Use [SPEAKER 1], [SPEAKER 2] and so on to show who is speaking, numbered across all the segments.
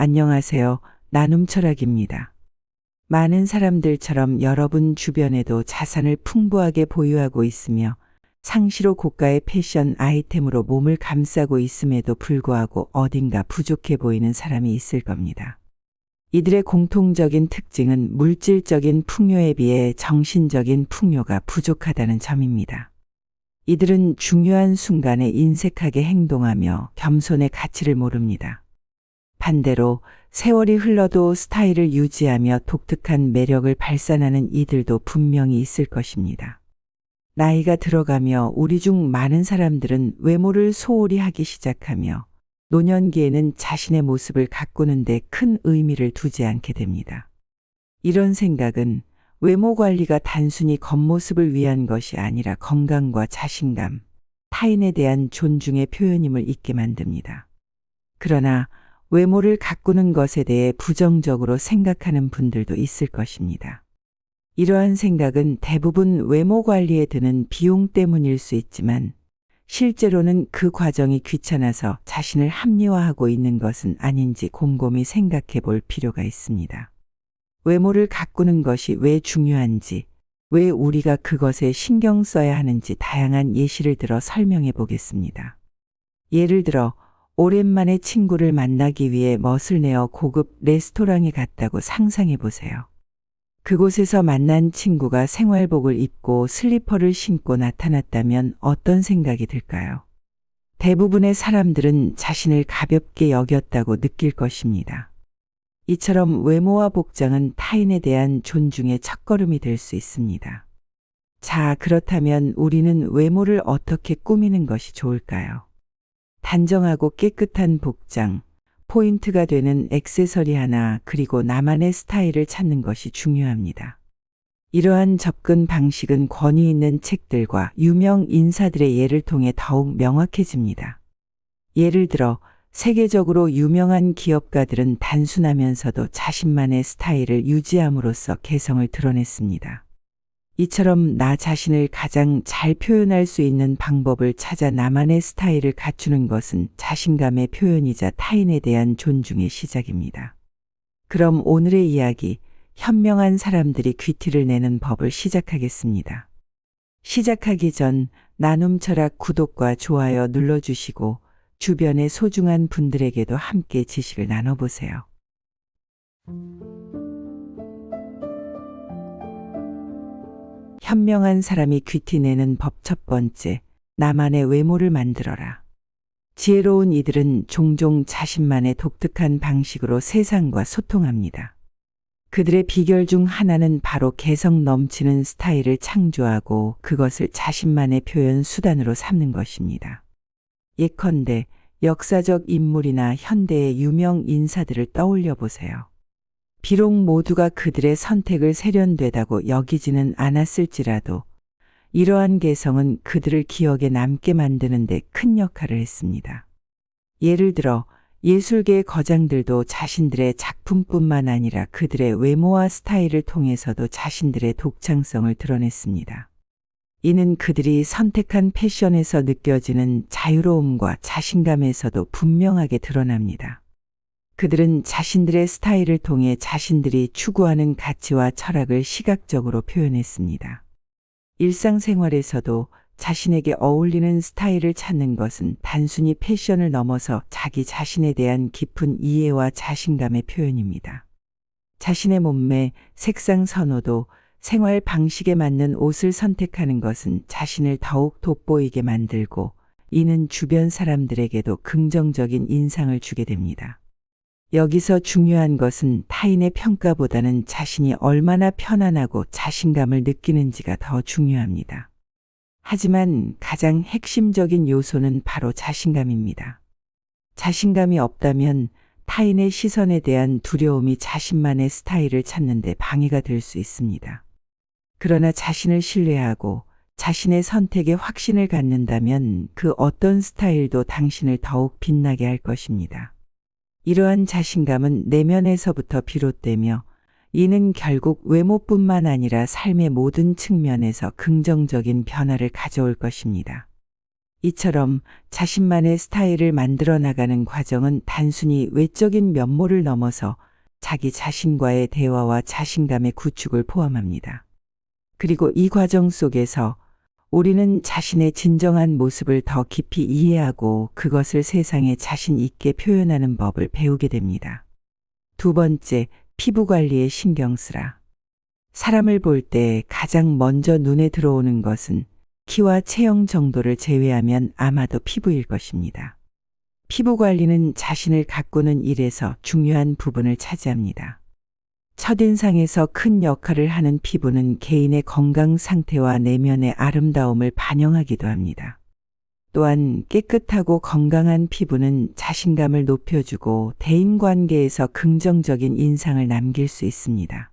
[SPEAKER 1] 안녕하세요. 나눔철학입니다. 많은 사람들처럼 여러분 주변에도 자산을 풍부하게 보유하고 있으며 상시로 고가의 패션 아이템으로 몸을 감싸고 있음에도 불구하고 어딘가 부족해 보이는 사람이 있을 겁니다. 이들의 공통적인 특징은 물질적인 풍요에 비해 정신적인 풍요가 부족하다는 점입니다. 이들은 중요한 순간에 인색하게 행동하며 겸손의 가치를 모릅니다. 반대로 세월이 흘러도 스타일을 유지하며 독특한 매력을 발산하는 이들도 분명히 있을 것입니다. 나이가 들어가며 우리 중 많은 사람들은 외모를 소홀히 하기 시작하며 노년기에는 자신의 모습을 가꾸는 데 큰 의미를 두지 않게 됩니다. 이런 생각은 외모 관리가 단순히 겉모습을 위한 것이 아니라 건강과 자신감, 타인에 대한 존중의 표현임을 잊게 만듭니다. 그러나 외모를 가꾸는 것에 대해 부정적으로 생각하는 분들도 있을 것입니다. 이러한 생각은 대부분 외모 관리에 드는 비용 때문일 수 있지만 실제로는 그 과정이 귀찮아서 자신을 합리화하고 있는 것은 아닌지 곰곰이 생각해 볼 필요가 있습니다. 외모를 가꾸는 것이 왜 중요한지, 왜 우리가 그것에 신경 써야 하는지 다양한 예시를 들어 설명해 보겠습니다. 예를 들어 오랜만에 친구를 만나기 위해 멋을 내어 고급 레스토랑에 갔다고 상상해 보세요. 그곳에서 만난 친구가 생활복을 입고 슬리퍼를 신고 나타났다면 어떤 생각이 들까요? 대부분의 사람들은 자신을 가볍게 여겼다고 느낄 것입니다. 이처럼 외모와 복장은 타인에 대한 존중의 첫걸음이 될 수 있습니다. 자, 그렇다면 우리는 외모를 어떻게 꾸미는 것이 좋을까요? 단정하고 깨끗한 복장, 포인트가 되는 액세서리 하나, 그리고 나만의 스타일을 찾는 것이 중요합니다. 이러한 접근 방식은 권위 있는 책들과 유명 인사들의 예를 통해 더욱 명확해집니다. 예를 들어 세계적으로 유명한 기업가들은 단순하면서도 자신만의 스타일을 유지함으로써 개성을 드러냈습니다. 이처럼 나 자신을 가장 잘 표현할 수 있는 방법을 찾아 나만의 스타일을 갖추는 것은 자신감의 표현이자 타인에 대한 존중의 시작입니다. 그럼 오늘의 이야기, 현명한 사람들이 귀티를 내는 법을 시작하겠습니다. 시작하기 전 나눔철학 구독과 좋아요 눌러주시고 주변의 소중한 분들에게도 함께 지식을 나눠보세요. 현명한 사람이 귀티내는 법 첫 번째, 나만의 외모를 만들어라. 지혜로운 이들은 종종 자신만의 독특한 방식으로 세상과 소통합니다. 그들의 비결 중 하나는 바로 개성 넘치는 스타일을 창조하고 그것을 자신만의 표현 수단으로 삼는 것입니다. 예컨대 역사적 인물이나 현대의 유명 인사들을 떠올려 보세요. 비록 모두가 그들의 선택을 세련되다고 여기지는 않았을지라도 이러한 개성은 그들을 기억에 남게 만드는 데 큰 역할을 했습니다. 예를 들어 예술계의 거장들도 자신들의 작품뿐만 아니라 그들의 외모와 스타일을 통해서도 자신들의 독창성을 드러냈습니다. 이는 그들이 선택한 패션에서 느껴지는 자유로움과 자신감에서도 분명하게 드러납니다. 그들은 자신들의 스타일을 통해 자신들이 추구하는 가치와 철학을 시각적으로 표현했습니다. 일상생활에서도 자신에게 어울리는 스타일을 찾는 것은 단순히 패션을 넘어서 자기 자신에 대한 깊은 이해와 자신감의 표현입니다. 자신의 몸매, 색상 선호도, 생활 방식에 맞는 옷을 선택하는 것은 자신을 더욱 돋보이게 만들고 이는 주변 사람들에게도 긍정적인 인상을 주게 됩니다. 여기서 중요한 것은 타인의 평가보다는 자신이 얼마나 편안하고 자신감을 느끼는지가 더 중요합니다. 하지만 가장 핵심적인 요소는 바로 자신감입니다. 자신감이 없다면 타인의 시선에 대한 두려움이 자신만의 스타일을 찾는 데 방해가 될 수 있습니다. 그러나 자신을 신뢰하고 자신의 선택에 확신을 갖는다면 그 어떤 스타일도 당신을 더욱 빛나게 할 것입니다. 이러한 자신감은 내면에서부터 비롯되며 이는 결국 외모뿐만 아니라 삶의 모든 측면에서 긍정적인 변화를 가져올 것입니다. 이처럼 자신만의 스타일을 만들어 나가는 과정은 단순히 외적인 면모를 넘어서 자기 자신과의 대화와 자신감의 구축을 포함합니다. 그리고 이 과정 속에서 우리는 자신의 진정한 모습을 더 깊이 이해하고 그것을 세상에 자신 있게 표현하는 법을 배우게 됩니다. 두 번째, 피부 관리에 신경 쓰라. 사람을 볼 때 가장 먼저 눈에 들어오는 것은 키와 체형 정도를 제외하면 아마도 피부일 것입니다. 피부 관리는 자신을 가꾸는 일에서 중요한 부분을 차지합니다. 첫인상에서 큰 역할을 하는 피부는 개인의 건강 상태와 내면의 아름다움을 반영하기도 합니다. 또한 깨끗하고 건강한 피부는 자신감을 높여주고 대인관계에서 긍정적인 인상을 남길 수 있습니다.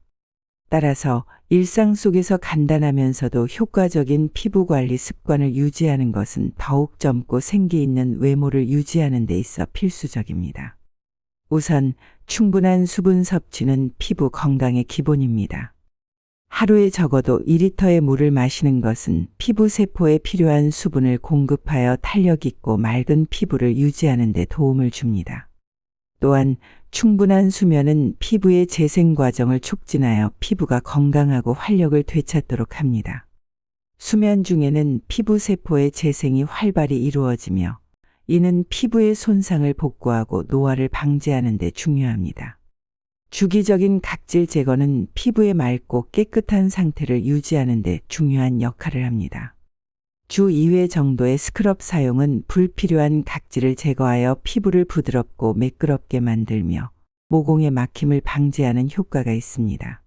[SPEAKER 1] 따라서 일상 속에서 간단하면서도 효과적인 피부 관리 습관을 유지하는 것은 더욱 젊고 생기 있는 외모를 유지하는 데 있어 필수적입니다. 우선 충분한 수분 섭취는 피부 건강의 기본입니다. 하루에 적어도 2리터의 물을 마시는 것은 피부 세포에 필요한 수분을 공급하여 탄력 있고 맑은 피부를 유지하는 데 도움을 줍니다. 또한 충분한 수면은 피부의 재생 과정을 촉진하여 피부가 건강하고 활력을 되찾도록 합니다. 수면 중에는 피부 세포의 재생이 활발히 이루어지며 이는 피부의 손상을 복구하고 노화를 방지하는 데 중요합니다. 주기적인 각질 제거는 피부의 맑고 깨끗한 상태를 유지하는 데 중요한 역할을 합니다. 주 2회 정도의 스크럽 사용은 불필요한 각질을 제거하여 피부를 부드럽고 매끄럽게 만들며 모공의 막힘을 방지하는 효과가 있습니다.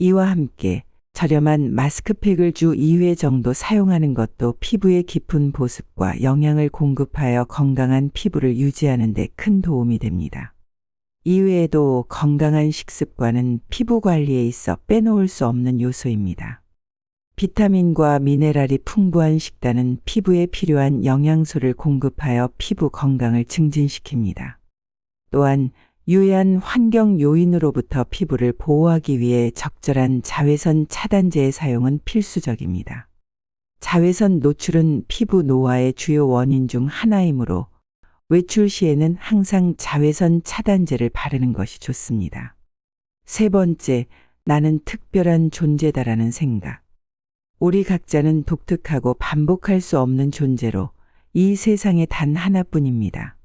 [SPEAKER 1] 이와 함께 저렴한 마스크팩을 주 2회 정도 사용하는 것도 피부의 깊은 보습과 영양을 공급하여 건강한 피부를 유지하는 데 큰 도움이 됩니다. 이외에도 건강한 식습관은 피부 관리에 있어 빼놓을 수 없는 요소입니다. 비타민과 미네랄이 풍부한 식단은 피부에 필요한 영양소를 공급하여 피부 건강을 증진시킵니다. 또한 유해한 환경 요인으로부터 피부를 보호하기 위해 적절한 자외선 차단제의 사용은 필수적입니다. 자외선 노출은 피부 노화의 주요 원인 중 하나이므로 외출 시에는 항상 자외선 차단제를 바르는 것이 좋습니다. 세 번째, 나는 특별한 존재다라는 생각. 우리 각자는 독특하고 반복할 수 없는 존재로 이 세상에 단 하나뿐입니다.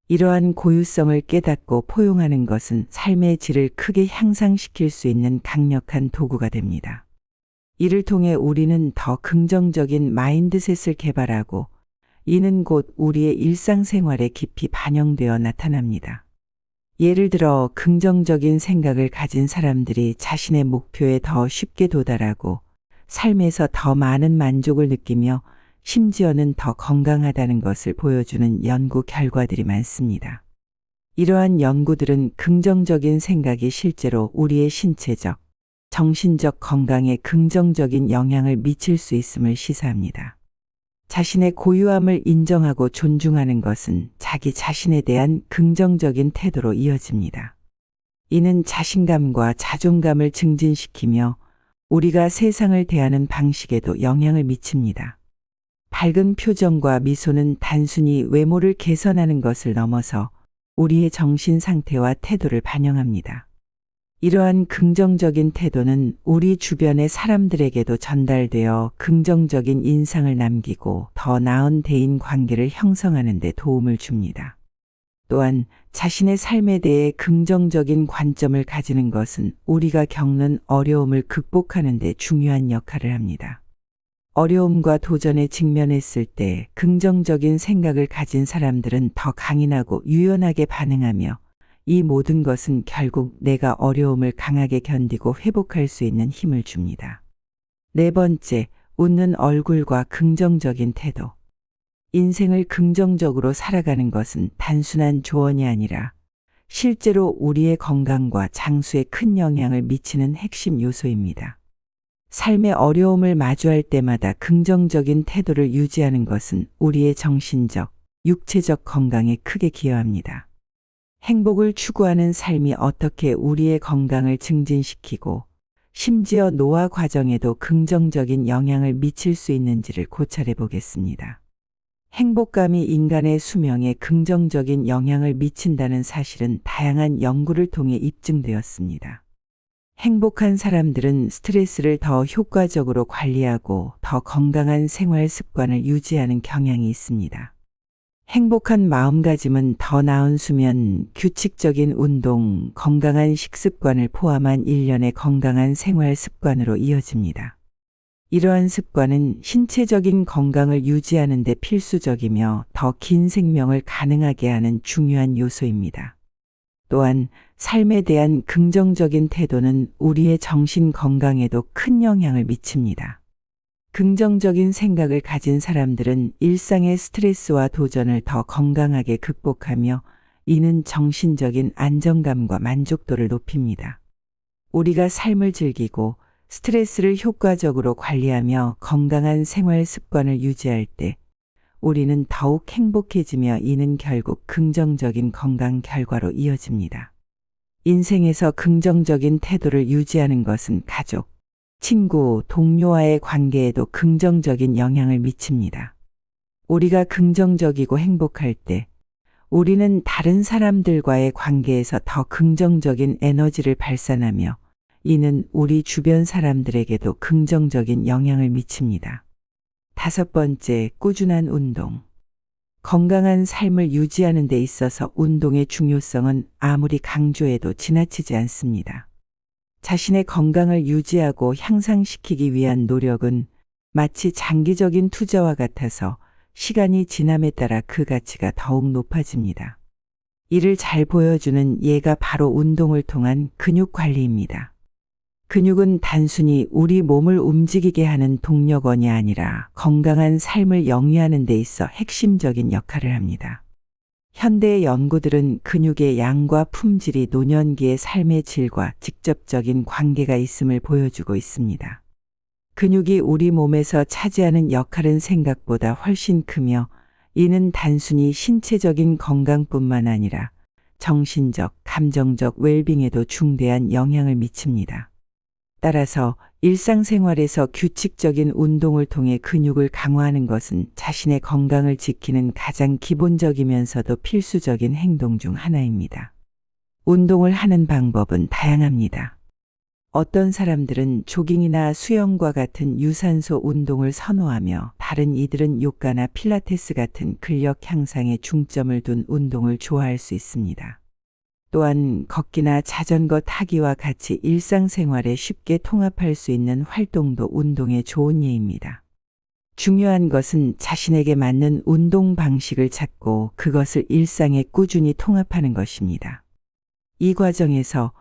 [SPEAKER 1] 이러한 고유성을 깨닫고 포용하는 것은 삶의 질을 크게 향상시킬 수 있는 강력한 도구가 됩니다. 이를 통해 우리는 더 긍정적인 마인드셋을 개발하고 이는 곧 우리의 일상생활에 깊이 반영되어 나타납니다. 예를 들어 긍정적인 생각을 가진 사람들이 자신의 목표에 더 쉽게 도달하고 삶에서 더 많은 만족을 느끼며 심지어는 더 건강하다는 것을 보여주는 연구 결과들이 많습니다. 이러한 연구들은 긍정적인 생각이 실제로 우리의 신체적, 정신적 건강에 긍정적인 영향을 미칠 수 있음을 시사합니다. 자신의 고유함을 인정하고 존중하는 것은 자기 자신에 대한 긍정적인 태도로 이어집니다. 이는 자신감과 자존감을 증진시키며 우리가 세상을 대하는 방식에도 영향을 미칩니다. 밝은 표정과 미소는 단순히 외모를 개선하는 것을 넘어서 우리의 정신 상태와 태도를 반영합니다. 이러한 긍정적인 태도는 우리 주변의 사람들에게도 전달되어 긍정적인 인상을 남기고 더 나은 대인 관계를 형성하는 데 도움을 줍니다. 또한 자신의 삶에 대해 긍정적인 관점을 가지는 것은 우리가 겪는 어려움을 극복하는 데 중요한 역할을 합니다. 어려움과 도전에 직면했을 때 긍정적인 생각을 가진 사람들은 더 강인하고 유연하게 반응하며 이 모든 것은 결국 내가 어려움을 강하게 견디고 회복할 수 있는 힘을 줍니다. 네 번째, 웃는 얼굴과 긍정적인 태도. 인생을 긍정적으로 살아가는 것은 단순한 조언이 아니라 실제로 우리의 건강과 장수에 큰 영향을 미치는 핵심 요소입니다. 삶의 어려움을 마주할 때마다 긍정적인 태도를 유지하는 것은 우리의 정신적, 육체적 건강에 크게 기여합니다. 행복을 추구하는 삶이 어떻게 우리의 건강을 증진시키고 심지어 노화 과정에도 긍정적인 영향을 미칠 수 있는지를 고찰해 보겠습니다. 행복감이 인간의 수명에 긍정적인 영향을 미친다는 사실은 다양한 연구를 통해 입증되었습니다. 행복한 사람들은 스트레스를 더 효과적으로 관리하고 더 건강한 생활 습관을 유지하는 경향이 있습니다. 행복한 마음가짐은 더 나은 수면, 규칙적인 운동, 건강한 식습관을 포함한 일련의 건강한 생활 습관으로 이어집니다. 이러한 습관은 신체적인 건강을 유지하는 데 필수적이며 더 긴 생명을 가능하게 하는 중요한 요소입니다. 또한 삶에 대한 긍정적인 태도는 우리의 정신 건강에도 큰 영향을 미칩니다. 긍정적인 생각을 가진 사람들은 일상의 스트레스와 도전을 더 건강하게 극복하며 이는 정신적인 안정감과 만족도를 높입니다. 우리가 삶을 즐기고 스트레스를 효과적으로 관리하며 건강한 생활 습관을 유지할 때 우리는 더욱 행복해지며 이는 결국 긍정적인 건강 결과로 이어집니다. 인생에서 긍정적인 태도를 유지하는 것은 가족, 친구, 동료와의 관계에도 긍정적인 영향을 미칩니다. 우리가 긍정적이고 행복할 때 우리는 다른 사람들과의 관계에서 더 긍정적인 에너지를 발산하며 이는 우리 주변 사람들에게도 긍정적인 영향을 미칩니다. 5번째, 꾸준한 운동. 건강한 삶을 유지하는 데 있어서 운동의 중요성은 아무리 강조해도 지나치지 않습니다. 자신의 건강을 유지하고 향상시키기 위한 노력은 마치 장기적인 투자와 같아서 시간이 지남에 따라 그 가치가 더욱 높아집니다. 이를 잘 보여주는 예가 바로 운동을 통한 근육 관리입니다. 근육은 단순히 우리 몸을 움직이게 하는 동력원이 아니라 건강한 삶을 영위하는 데 있어 핵심적인 역할을 합니다. 현대의 연구들은 근육의 양과 품질이 노년기의 삶의 질과 직접적인 관계가 있음을 보여주고 있습니다. 근육이 우리 몸에서 차지하는 역할은 생각보다 훨씬 크며 이는 단순히 신체적인 건강뿐만 아니라 정신적, 감정적 웰빙에도 중대한 영향을 미칩니다. 따라서 일상생활에서 규칙적인 운동을 통해 근육을 강화하는 것은 자신의 건강을 지키는 가장 기본적이면서도 필수적인 행동 중 하나입니다. 운동을 하는 방법은 다양합니다. 어떤 사람들은 조깅이나 수영과 같은 유산소 운동을 선호하며 다른 이들은 요가나 필라테스 같은 근력 향상에 중점을 둔 운동을 좋아할 수 있습니다. 또한 걷기나 자전거 타기와 같이 일상생활에 쉽게 통합할 수 있는 활동도 운동의 좋은 예입니다. 중요한 것은 자신에게 맞는 운동 방식을 찾고 그것을 일상에 꾸준히 통합하는 것입니다. 이 과정에서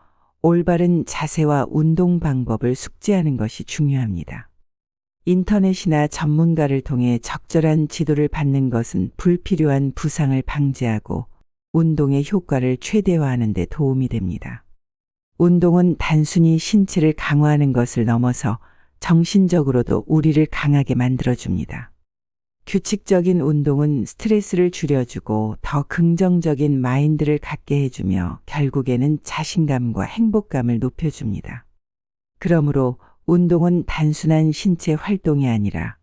[SPEAKER 1] 올바른 자세와 운동 방법을 숙지하는 것이 중요합니다. 인터넷이나 전문가를 통해 적절한 지도를 받는 것은 불필요한 부상을 방지하고 운동의 효과를 최대화하는 데 도움이 됩니다. 운동은 단순히 신체를 강화하는 것을 넘어서 정신적으로도 우리를 강하게 만들어줍니다. 규칙적인 운동은 스트레스를 줄여주고 더 긍정적인 마인드를 갖게 해주며 결국에는 자신감과 행복감을 높여줍니다. 그러므로 운동은 단순한 신체 활동이 아니라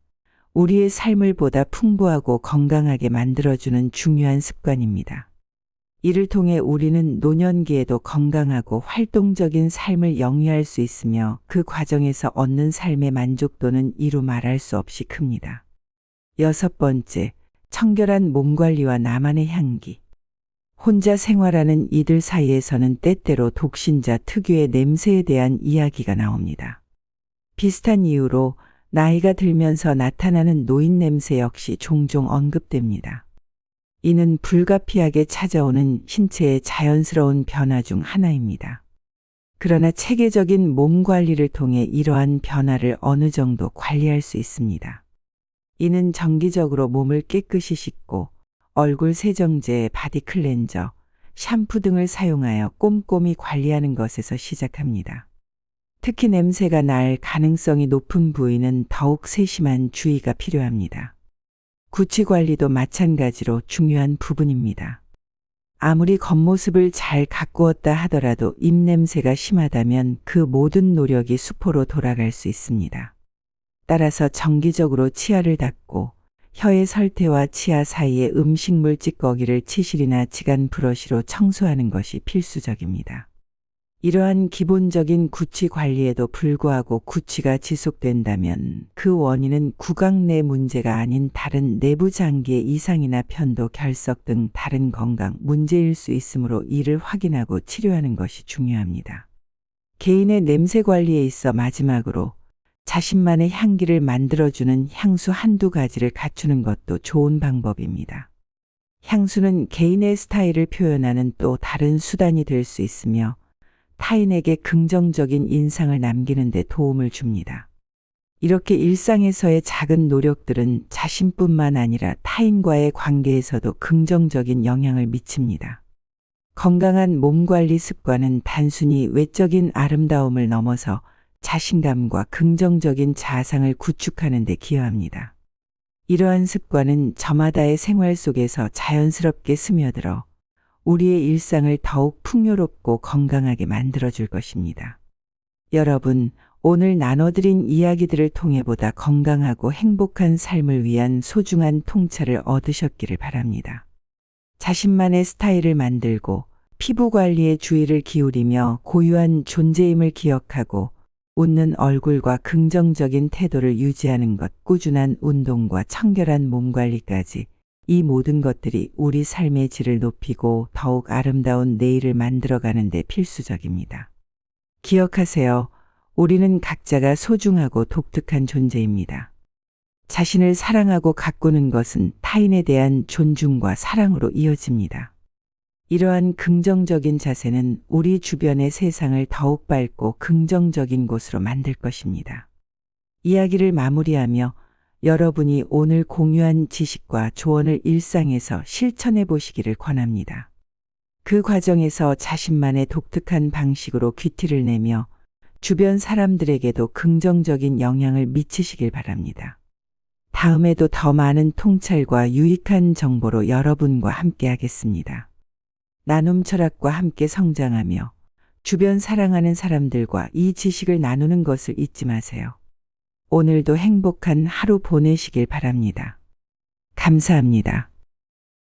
[SPEAKER 1] 우리의 삶을 보다 풍부하고 건강하게 만들어주는 중요한 습관입니다. 이를 통해 우리는 노년기에도 건강하고 활동적인 삶을 영위할 수 있으며 그 과정에서 얻는 삶의 만족도는 이루 말할 수 없이 큽니다. 6번째, 청결한 몸관리와 나만의 향기. 혼자 생활하는 이들 사이에서는 때때로 독신자 특유의 냄새에 대한 이야기가 나옵니다. 비슷한 이유로 나이가 들면서 나타나는 노인 냄새 역시 종종 언급됩니다. 이는 불가피하게 찾아오는 신체의 자연스러운 변화 중 하나입니다. 그러나 체계적인 몸 관리를 통해 이러한 변화를 어느 정도 관리할 수 있습니다. 이는 정기적으로 몸을 깨끗이 씻고 얼굴 세정제, 바디 클렌저, 샴푸 등을 사용하여 꼼꼼히 관리하는 것에서 시작합니다. 특히 냄새가 날 가능성이 높은 부위는 더욱 세심한 주의가 필요합니다. 구취 관리도 마찬가지로 중요한 부분입니다. 아무리 겉모습을 잘 가꾸었다 하더라도 입냄새가 심하다면 그 모든 노력이 수포로 돌아갈 수 있습니다. 따라서 정기적으로 치아를 닦고 혀의 설태와 치아 사이의 음식물 찌꺼기를 치실이나 지간 브러쉬로 청소하는 것이 필수적입니다. 이러한 기본적인 구취 관리에도 불구하고 구취가 지속된다면 그 원인은 구강 내 문제가 아닌 다른 내부 장기의 이상이나 편도, 결석 등 다른 건강 문제일 수 있으므로 이를 확인하고 치료하는 것이 중요합니다. 개인의 냄새 관리에 있어 마지막으로 자신만의 향기를 만들어주는 향수 한두 가지를 갖추는 것도 좋은 방법입니다. 향수는 개인의 스타일을 표현하는 또 다른 수단이 될 수 있으며 타인에게 긍정적인 인상을 남기는 데 도움을 줍니다. 이렇게 일상에서의 작은 노력들은 자신뿐만 아니라 타인과의 관계에서도 긍정적인 영향을 미칩니다. 건강한 몸관리 습관은 단순히 외적인 아름다움을 넘어서 자신감과 긍정적인 자상을 구축하는 데 기여합니다. 이러한 습관은 저마다의 생활 속에서 자연스럽게 스며들어 우리의 일상을 더욱 풍요롭고 건강하게 만들어줄 것입니다. 여러분, 오늘 나눠드린 이야기들을 통해 보다 건강하고 행복한 삶을 위한 소중한 통찰을 얻으셨기를 바랍니다. 자신만의 스타일을 만들고 피부 관리에 주의를 기울이며 고유한 존재임을 기억하고 웃는 얼굴과 긍정적인 태도를 유지하는 것, 꾸준한 운동과 청결한 몸 관리까지 이 모든 것들이 우리 삶의 질을 높이고 더욱 아름다운 내일을 만들어가는 데 필수적입니다. 기억하세요. 우리는 각자가 소중하고 독특한 존재입니다. 자신을 사랑하고 가꾸는 것은 타인에 대한 존중과 사랑으로 이어집니다. 이러한 긍정적인 자세는 우리 주변의 세상을 더욱 밝고 긍정적인 곳으로 만들 것입니다. 이야기를 마무리하며 여러분이 오늘 공유한 지식과 조언을 일상에서 실천해 보시기를 권합니다. 그 과정에서 자신만의 독특한 방식으로 귀티를 내며 주변 사람들에게도 긍정적인 영향을 미치시길 바랍니다. 다음에도 더 많은 통찰과 유익한 정보로 여러분과 함께 하겠습니다. 나눔 철학과 함께 성장하며 주변 사랑하는 사람들과 이 지식을 나누는 것을 잊지 마세요. 오늘도 행복한 하루 보내시길 바랍니다. 감사합니다.